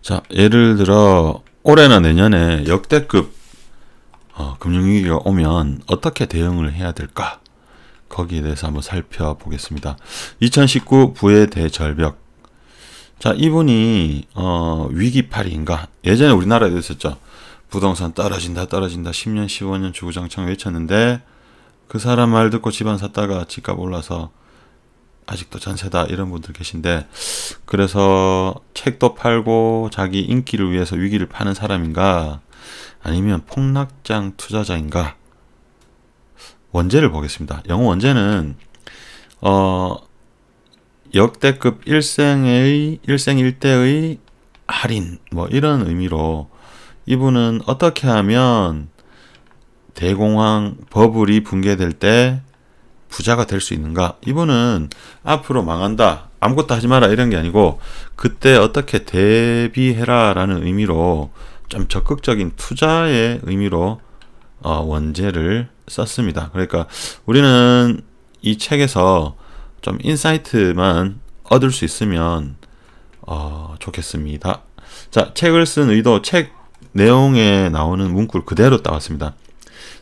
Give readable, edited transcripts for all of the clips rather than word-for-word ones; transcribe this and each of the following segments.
자, 예를 들어 올해나 내년에 역대급 금융위기가 오면 어떻게 대응을 해야 될까? 거기에 대해서 한번 살펴보겠습니다. 2019 부의 대절벽. 자, 이분이 위기팔이인가? 예전에 우리나라에도 있었죠. 부동산 떨어진다 10년 15년 주구장창 외쳤는데 그 사람 말 듣고 집안 샀다가 집값 올라서 아직도 전세다 이런 분들 계신데, 그래서 책도 팔고 자기 인기를 위해서 위기를 파는 사람인가, 아니면 폭락장 투자자인가? 원제를 보겠습니다. 영어 원제는 역대급 일생일대의 할인 뭐 이런 의미로, 이분은 어떻게 하면 대공황 버블이 붕괴될 때 부자가 될 수 있는가? 이분은 앞으로 망한다, 아무것도 하지 마라 이런 게 아니고 그때 어떻게 대비해라 라는 의미로 좀 적극적인 투자의 의미로 원제를 썼습니다. 그러니까 우리는 이 책에서 좀 인사이트만 얻을 수 있으면 좋겠습니다. 자, 책을 쓴 의도, 책 내용에 나오는 문구를 그대로 따왔습니다.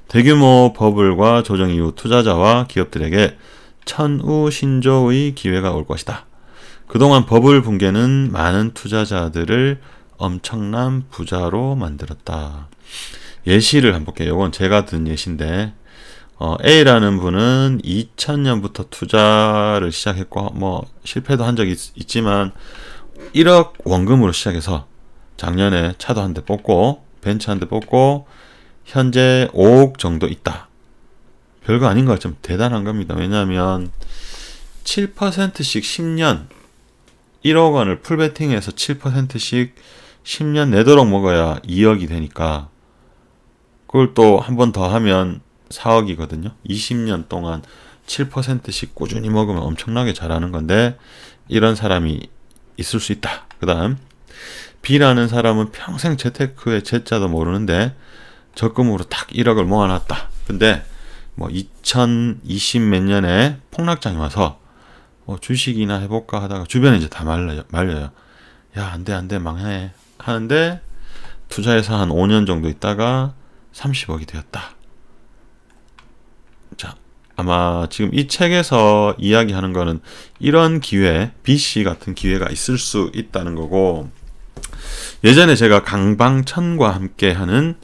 대규모 버블과 조정 이후 투자자와 기업들에게 천우신조의 기회가 올 것이다. 그동안 버블 붕괴는 많은 투자자들을 엄청난 부자로 만들었다. 예시를 한번 볼게요. 이건 제가 든 예시인데, A라는 분은 2000년부터 투자를 시작했고 뭐 실패도 한 적이 있지만 1억 원금으로 시작해서 작년에 차도 한 대 뽑고 벤츠 한 대 뽑고 현재 5억 정도 있다. 별거 아닌 것 좀 대단한 겁니다. 왜냐하면 7%씩 10년 1억 원을 풀베팅해서 7%씩 10년 내도록 먹어야 2억이 되니까, 그걸 또 한 번 더 하면 4억이거든요. 20년 동안 7%씩 꾸준히 먹으면 엄청나게 잘하는 건데, 이런 사람이 있을 수 있다. 그 다음 B라는 사람은 평생 재테크의 재자도 모르는데 적금으로 딱 1억을 모아놨다. 근데 뭐 2020 몇 년에 폭락장이 와서 주식이나 해볼까 하다가 주변에 이제 다 말려요. 야, 안돼 망해 하는데 투자해서 한 5년 정도 있다가 30억이 되었다. 자, 아마 지금 이 책에서 이야기하는 거는 이런 기회, BC 같은 기회가 있을 수 있다는 거고, 예전에 제가 강방천과 함께 하는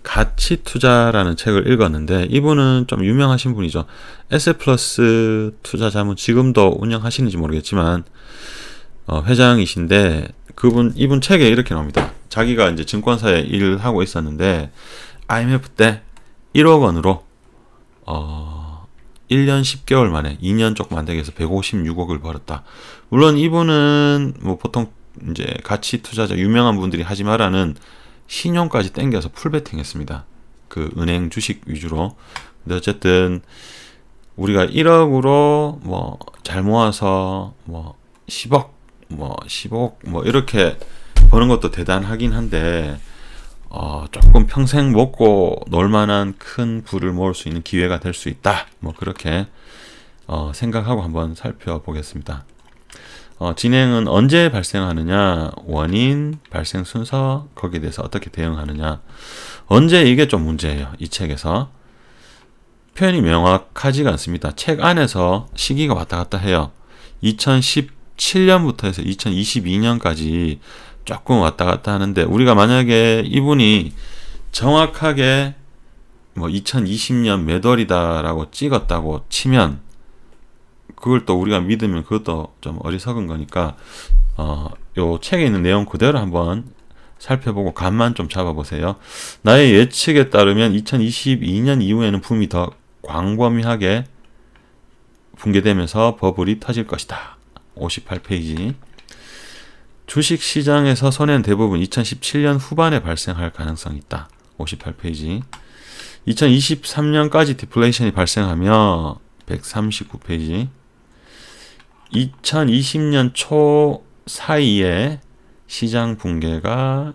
가치 투자라는 책을 읽었는데, 이분은 좀 유명하신 분이죠. 에셋플러스 투자자문 지금도 운영하시는지 모르겠지만 회장이신데, 이분 책에 이렇게 나옵니다. 자기가 이제 증권사에 일을 하고 있었는데 IMF 때 1억 원으로 1년 10개월 만에 2년 조금 안 되게 해서 156억을 벌었다. 물론 이분은 뭐 보통 이제 가치 투자자 유명한 분들이 하지 말라는 신용까지 땡겨서 풀베팅 했습니다. 그 은행 주식 위주로. 근데 어쨌든 우리가 1억으로 뭐 잘 모아서 뭐 10억 뭐 이렇게 버는 것도 대단하긴 한데 조금 평생 먹고 놀만한 큰 부를 모을 수 있는 기회가 될 수 있다. 뭐 그렇게 생각하고 한번 살펴보겠습니다. 진행은 언제 발생하느냐, 원인, 발생 순서, 거기에 대해서 어떻게 대응하느냐. 언제, 이게 좀 문제예요. 이 책에서 표현이 명확하지가 않습니다. 책 안에서 시기가 왔다 갔다 해요. 2017년부터 해서 2022년까지 조금 왔다 갔다 하는데, 우리가 만약에 이분이 정확하게 뭐 2020년 매월이다라고 찍었다고 치면, 그걸 또 우리가 믿으면 그것도 좀 어리석은 거니까 요 책에 있는 내용 그대로 한번 살펴보고 감만 좀 잡아보세요. 나의 예측에 따르면 2022년 이후에는 붐이 더 광범위하게 붕괴되면서 버블이 터질 것이다. 58페이지. 주식시장에서 손해는 대부분 2017년 후반에 발생할 가능성이 있다. 58페이지. 2023년까지 디플레이션이 발생하며 139페이지. 2020년 초 사이에 시장 붕괴가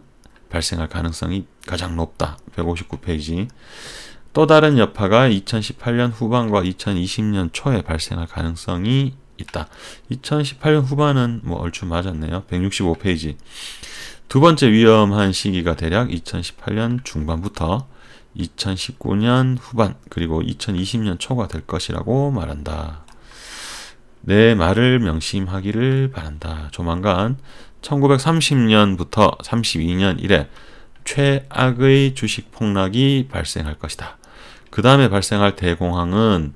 발생할 가능성이 가장 높다. 159페이지. 또 다른 여파가 2018년 후반과 2020년 초에 발생할 가능성이 있다. 2018년 후반은 뭐 얼추 맞았네요. 165페이지. 두 번째 위험한 시기가 대략 2018년 중반부터 2019년 후반 그리고 2020년 초가 될 것이라고 말한다. 내 말을 명심하기를 바란다. 조만간 1930년부터 32년 이래 최악의 주식 폭락이 발생할 것이다. 그 다음에 발생할 대공황은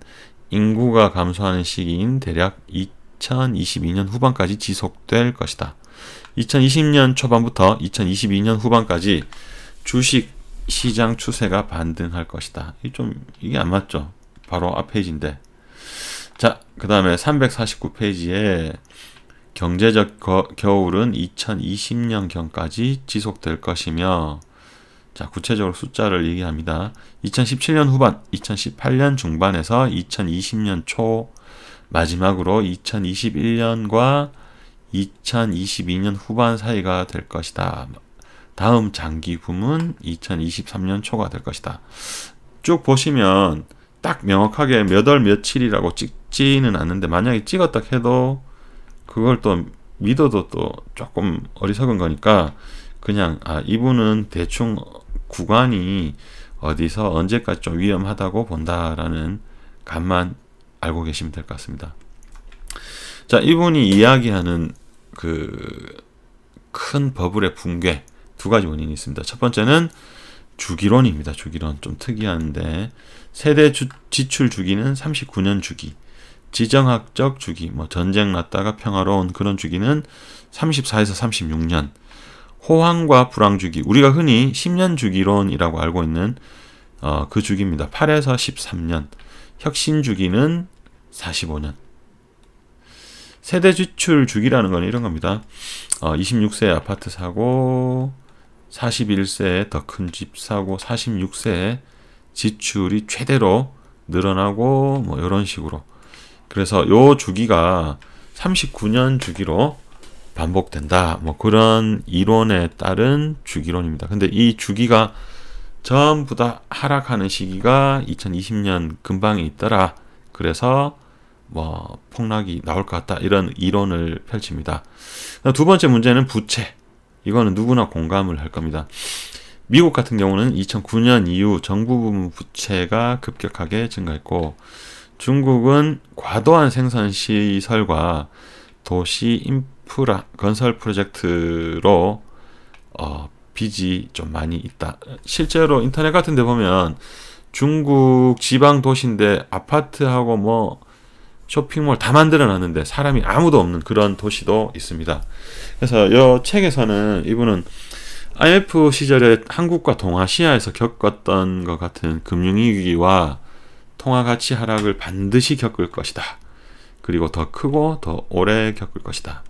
인구가 감소하는 시기인 대략 2022년 후반까지 지속될 것이다. 2020년 초반부터 2022년 후반까지 주식 시장 추세가 반등할 것이다. 이게 안 맞죠? 바로 앞 페이지인데. 자, 그 다음에 349페이지에 경제적 겨울은 2020년경까지 지속될 것이며, 자, 구체적으로 숫자를 얘기합니다. 2017년 후반, 2018년 중반에서 2020년 초, 마지막으로 2021년과 2022년 후반 사이가 될 것이다. 다음 장기 붐은 2023년 초가 될 것이다. 쭉 보시면 딱 명확하게 몇 월 며칠이라고 찍지는 않는데, 만약에 찍었다 해도 그걸 또 믿어도 또 조금 어리석은 거니까 그냥 이분은 대충 구간이 어디서 언제까지 좀 위험하다고 본다라는 감만 알고 계시면 될 것 같습니다. 자, 이분이 이야기하는 그 큰 버블의 붕괴 두 가지 원인이 있습니다. 첫 번째는 주기론입니다. 주기론 좀 특이한데, 세대 지출 주기는 39년 주기, 지정학적 주기, 전쟁 났다가 평화로운 그런 주기는 34에서 36년, 호황과 불황 주기, 우리가 흔히 10년 주기론이라고 알고 있는 그 주기입니다. 8에서 13년, 혁신 주기는 45년. 세대 지출 주기라는 건 이런 겁니다. 26세에 아파트 사고, 41세에 더 큰 집 사고, 46세에 지출이 최대로 늘어나고 이런 식으로. 그래서 요 주기가 39년 주기로 반복된다. 그런 이론에 따른 주기론입니다. 근데 이 주기가 전부 다 하락하는 시기가 2020년 근방에 있더라. 그래서 폭락이 나올 것 같다. 이런 이론을 펼칩니다. 두 번째 문제는 부채. 이거는 누구나 공감을 할 겁니다. 미국 같은 경우는 2009년 이후 정부 부문 부채가 급격하게 증가했고, 중국은 과도한 생산 시설과 도시 인프라 건설 프로젝트로 빚이 좀 많이 있다. 실제로 인터넷 같은 데 보면 중국 지방 도시인데 아파트하고 쇼핑몰 다 만들어 놨는데 사람이 아무도 없는 그런 도시도 있습니다. 그래서 이 책에서는 이분은 IMF 시절에 한국과 동아시아에서 겪었던 것 같은 금융위기와 통화가치 하락을 반드시 겪을 것이다. 그리고 더 크고 더 오래 겪을 것이다.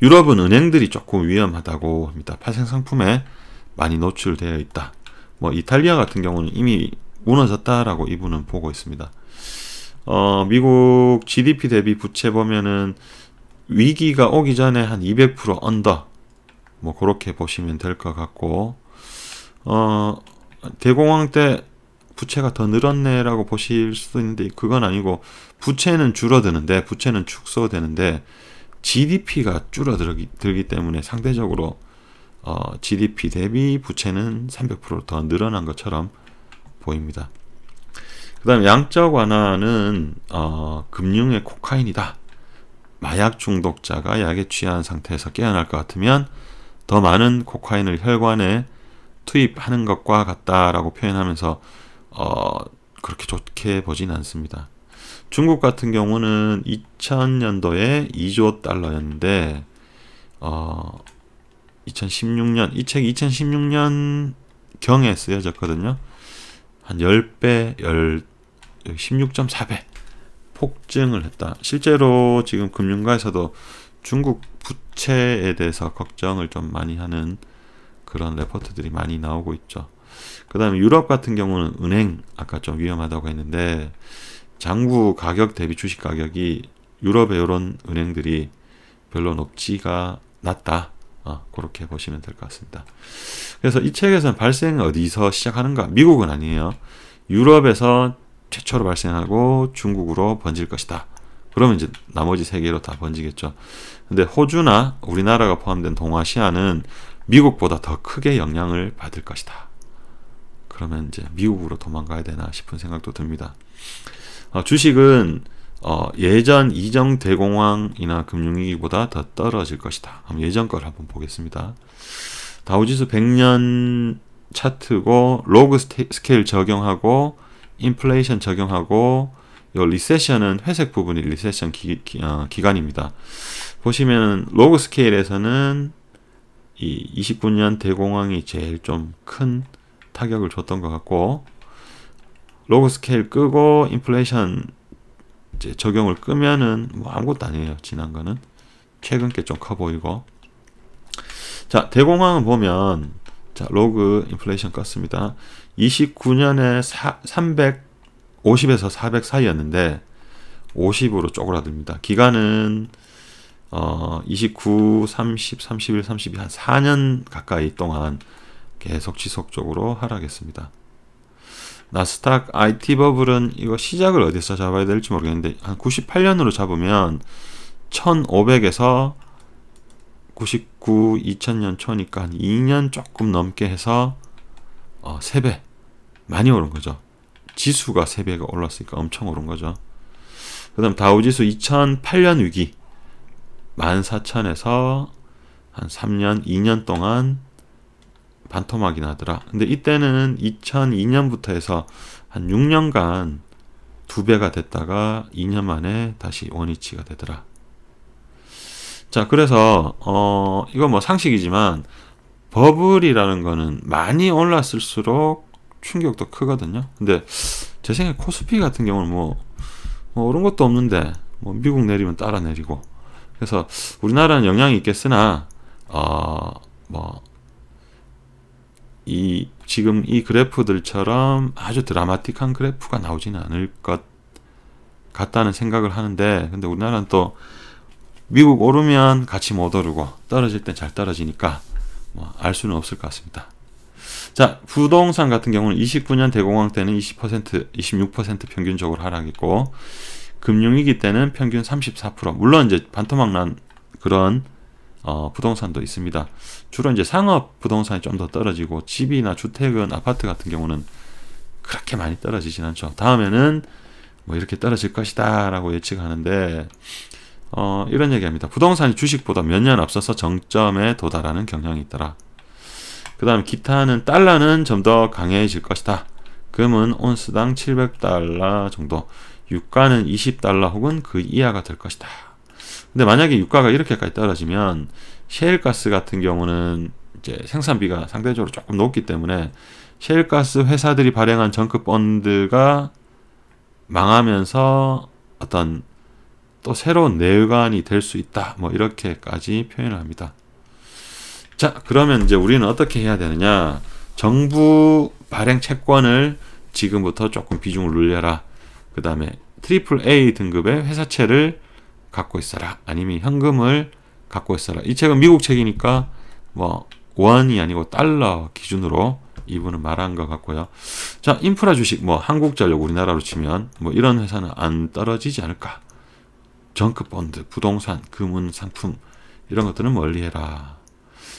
유럽은 은행들이 조금 위험하다고 합니다. 파생상품에 많이 노출되어 있다. 이탈리아 같은 경우는 이미 무너졌다라고 이분은 보고 있습니다. 미국 GDP 대비 부채 보면은 위기가 오기 전에 한 200% 언더, 그렇게 보시면 될 것 같고, 대공황 때 부채가 더 늘었네라고 보실 수도 있는데, 그건 아니고, 부채는 줄어드는데, 부채는 축소되는데, GDP가 줄어들기 때문에 상대적으로 GDP 대비 부채는 300% 더 늘어난 것처럼 보입니다. 그 다음에 양적 완화는 금융의 코카인이다. 마약 중독자가 약에 취한 상태에서 깨어날 것 같으면 더 많은 코카인을 혈관에 투입하는 것과 같다라고 표현하면서 그렇게 좋게 보진 않습니다. 중국 같은 경우는 2000년도에 2조 달러였는데 2016년 이 책이 2016년 경에 쓰여졌거든요. 한 10배, 16.4배 폭증을 했다. 실제로 지금 금융가에서도 중국 부채에 대해서 걱정을 좀 많이 하는 그런 레포트들이 많이 나오고 있죠. 그 다음에 유럽 같은 경우는 은행, 아까 좀 위험하다고 했는데 장부 가격 대비 주식 가격이 유럽의 이런 은행들이 별로 높지가 낮다. 그렇게 보시면 될 것 같습니다. 그래서 이 책에서는 발생이 어디서 시작하는가? 미국은 아니에요. 유럽에서 최초로 발생하고 중국으로 번질 것이다. 그러면 이제 나머지 세계로 다 번지겠죠. 근데 호주나 우리나라가 포함된 동아시아는 미국보다 더 크게 영향을 받을 것이다. 그러면 이제 미국으로 도망가야 되나 싶은 생각도 듭니다. 주식은 예전 이전 대공황이나 금융위기보다 더 떨어질 것이다. 그럼 예전 걸 한번 보겠습니다. 다우지수 100년 차트고 로그 스케일 적용하고 인플레이션 적용하고 요 리세션은 회색 부분이 리세션 기간입니다. 보시면 로그 스케일에서는 이 29년 대공황이 제일 좀 큰 타격을 줬던 것 같고, 로그 스케일 끄고 인플레이션 이제 적용을 끄면은 뭐 아무것도 아니에요. 지난 거는 최근 게 좀 커 보이고. 자, 대공황을 보면 자, 로그 인플레이션 껐습니다. 29년에 350에서 400 사이였는데 50으로 쪼그라듭니다. 기간은 29, 30, 31, 32 한 4년 가까이 동안 계속 지속적으로 하락했습니다. 나스닥 IT 버블은 이거 시작을 어디서 잡아야 될지 모르겠는데 한 98년으로 잡으면 1500에서 99, 2000년 초니까 한 2년 조금 넘게 해서 3배 많이 오른 거죠. 지수가 3배가 올랐으니까 엄청 오른 거죠. 그 다음 다우지수 2008년 위기 14,000에서 한 3년, 2년 동안 반토막이 나더라. 근데 이때는 2002년부터 해서 한 6년간 2배가 됐다가 2년 만에 다시 원위치가 되더라. 자, 그래서 이거 뭐 상식이지만 버블이라는 거는 많이 올랐을수록 충격도 크거든요. 근데 제 생각에 코스피 같은 경우는 뭐 오른 것도 없는데 뭐 미국 내리면 따라 내리고, 그래서 우리나라는 영향이 있겠으나 지금 이 그래프들처럼 아주 드라마틱한 그래프가 나오지는 않을 것 같다는 생각을 하는데, 근데 우리나라는 또 미국 오르면 같이 못 오르고 떨어질 땐 잘 떨어지니까 뭐 알 수는 없을 것 같습니다. 자, 부동산 같은 경우는 29년 대공황 때는 20%, 26% 평균적으로 하락했고, 금융위기 때는 평균 34%. 물론 이제 반토막 난 그런 부동산도 있습니다. 주로 이제 상업 부동산이 좀 더 떨어지고, 집이나 주택은 아파트 같은 경우는 그렇게 많이 떨어지진 않죠. 다음에는 뭐 이렇게 떨어질 것이다 라고 예측하는데, 이런 얘기합니다. 부동산이 주식보다 몇 년 앞서서 정점에 도달하는 경향이 있더라. 그 다음 기타는 달러는 좀 더 강해질 것이다. 금은 온스당 700달러 정도, 유가는 20달러 혹은 그 이하가 될 것이다. 근데 만약에 유가가 이렇게까지 떨어지면 셰일가스 같은 경우는 이제 생산비가 상대적으로 조금 높기 때문에 셰일가스 회사들이 발행한 정크 펀드가 망하면서 어떤 또 새로운 내관이 될 수 있다. 뭐 이렇게까지 표현을 합니다. 자, 그러면 이제 우리는 어떻게 해야 되느냐? 정부 발행 채권을 지금부터 조금 비중을 늘려라. 그 다음에 AAA 등급의 회사채를 갖고 있어라. 아니면 현금을 갖고 있어라. 이 책은 미국 책이니까 뭐 원이 아니고 달러 기준으로 이분은 말한 것 같고요. 자, 인프라 주식, 뭐 한국전력 우리나라로 치면 뭐 이런 회사는 안 떨어지지 않을까. 정크펀드, 부동산, 금은, 상품 이런 것들은 멀리해라.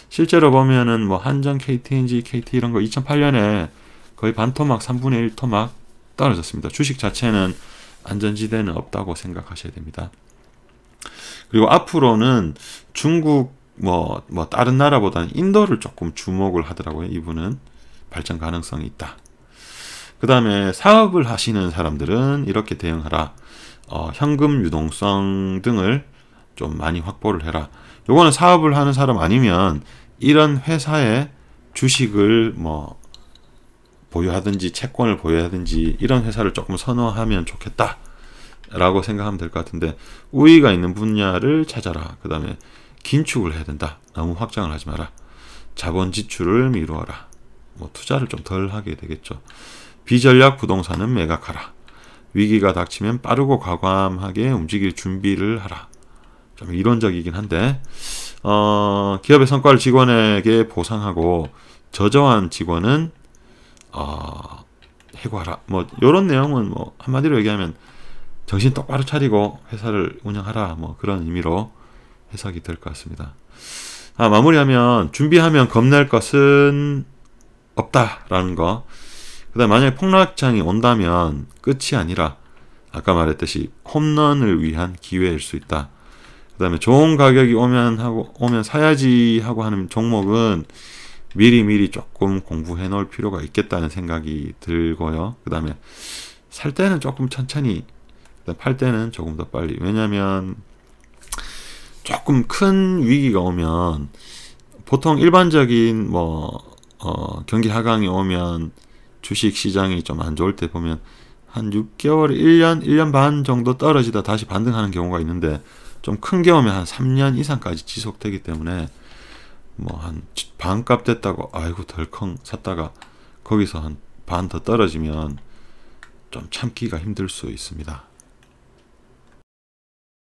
실제로 보면은 뭐 한전, KTNG, KT 이런 거 2008년에 거의 반토막, 3분의 1 토막 떨어졌습니다. 주식 자체는 안전지대는 없다고 생각하셔야 됩니다. 그리고 앞으로는 중국 뭐 다른 나라보다는 인도를 조금 주목을 하더라고요. 이분은 발전 가능성이 있다. 그 다음에 사업을 하시는 사람들은 이렇게 대응하라. 현금 유동성 등을 좀 많이 확보를 해라. 요거는 사업을 하는 사람 아니면 이런 회사의 주식을 뭐 보유하든지 채권을 보유하든지 이런 회사를 조금 선호하면 좋겠다 라고 생각하면 될 것 같은데, 우위가 있는 분야를 찾아라. 그 다음에 긴축을 해야 된다. 너무 확장을 하지 마라. 자본 지출을 미루어라. 뭐 투자를 좀 덜 하게 되겠죠. 비전략 부동산은 매각하라. 위기가 닥치면 빠르고 과감하게 움직일 준비를 하라. 좀 이론적이긴 한데, 기업의 성과를 직원에게 보상하고 저조한 직원은 해고하라. 뭐 이런 내용은 뭐 한마디로 얘기하면 정신 똑바로 차리고 회사를 운영하라, 뭐 그런 의미로 해석이 될 것 같습니다. 마무리하면 준비하면 겁낼 것은 없다라는 거. 그 다음에 만약에 폭락장이 온다면 끝이 아니라 아까 말했듯이 홈런을 위한 기회일 수 있다. 그 다음에 좋은 가격이 오면 사야지 하고 하는 종목은 미리 조금 공부해 놓을 필요가 있겠다는 생각이 들고요. 그 다음에 살 때는 조금 천천히, 팔 때는 조금 더 빨리. 왜냐면 조금 큰 위기가 오면 보통 일반적인 경기 하강이 오면 주식 시장이 좀 안 좋을 때 보면 한 6개월, 1년 반 정도 떨어지다 다시 반등하는 경우가 있는데, 좀 큰 게 오면 한 3년 이상까지 지속되기 때문에 한 반값 됐다고 아이고 덜컹 샀다가 거기서 한 반 더 떨어지면 좀 참기가 힘들 수 있습니다.